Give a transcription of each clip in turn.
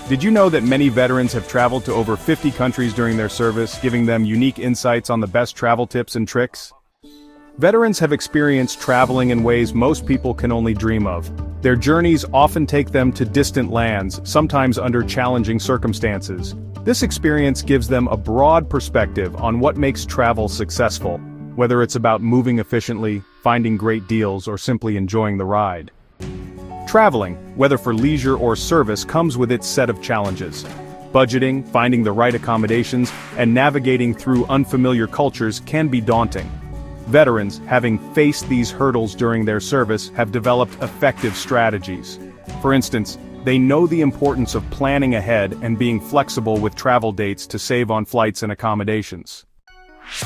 Did you know that many veterans have traveled to over 50 countries during their service, giving them unique insights on the best travel tips and tricks? Veterans have experienced traveling in ways most people can only dream of. Their journeys often take them to distant lands, sometimes under challenging circumstances. This experience gives them a broad perspective on what makes travel successful, whether it's about moving efficiently, finding great deals, or simply enjoying the ride. Traveling, whether for leisure or service, comes with its set of challenges. Budgeting, finding the right accommodations, and navigating through unfamiliar cultures can be daunting. Veterans, having faced these hurdles during their service, have developed effective strategies. For instance, they know the importance of planning ahead and being flexible with travel dates to save on flights and accommodations.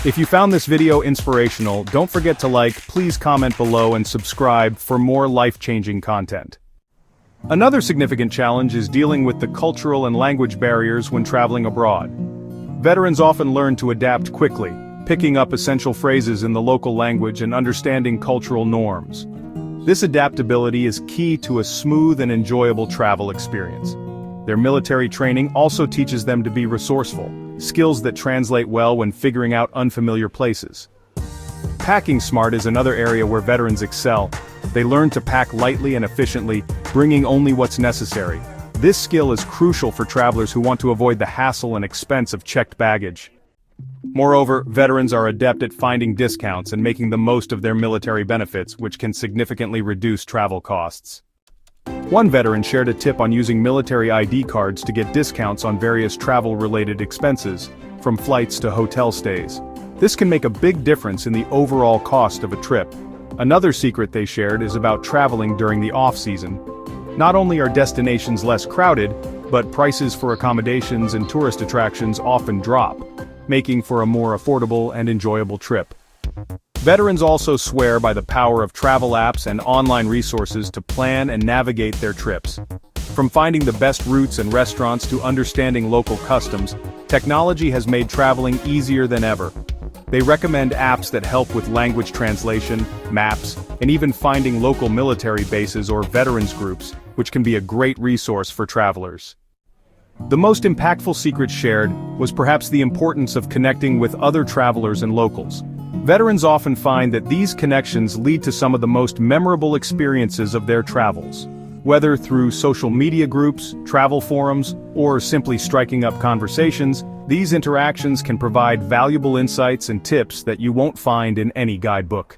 If you found this video inspirational, don't forget to like, please comment below and subscribe for more life-changing content. Another significant challenge is dealing with the cultural and language barriers when traveling abroad. Veterans often learn to adapt quickly, picking up essential phrases in the local language and understanding cultural norms. This adaptability is key to a smooth and enjoyable travel experience. Their military training also teaches them to be resourceful, skills that translate well when figuring out unfamiliar places. Packing smart is another area where veterans excel. They learn to pack lightly and efficiently, bringing only what's necessary. This skill is crucial for travelers who want to avoid the hassle and expense of checked baggage. Moreover, veterans are adept at finding discounts and making the most of their military benefits, which can significantly reduce travel costs. One veteran shared a tip on using military ID cards to get discounts on various travel-related expenses, from flights to hotel stays. This can make a big difference in the overall cost of a trip. Another secret they shared is about traveling during the off-season. Not only are destinations less crowded, but prices for accommodations and tourist attractions often drop, making for a more affordable and enjoyable trip. Veterans also swear by the power of travel apps and online resources to plan and navigate their trips. From finding the best routes and restaurants to understanding local customs, technology has made traveling easier than ever. They recommend apps that help with language translation, maps, and even finding local military bases or veterans groups, which can be a great resource for travelers. The most impactful secret shared was perhaps the importance of connecting with other travelers and locals. Veterans often find that these connections lead to some of the most memorable experiences of their travels. Whether through social media groups, travel forums, or simply striking up conversations, these interactions can provide valuable insights and tips that you won't find in any guidebook.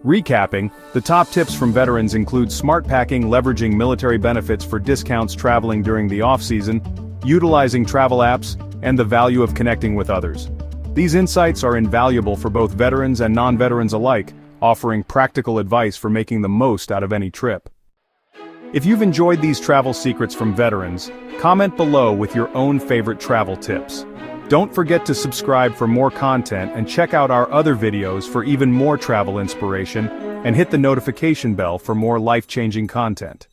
Recapping, the top tips from veterans include smart packing, leveraging military benefits for discounts traveling during the off-season, utilizing travel apps, and the value of connecting with others. These insights are invaluable for both veterans and non-veterans alike, offering practical advice for making the most out of any trip. If you've enjoyed these travel secrets from veterans, comment below with your own favorite travel tips. Don't forget to subscribe for more content and check out our other videos for even more travel inspiration, and hit the notification bell for more life-changing content.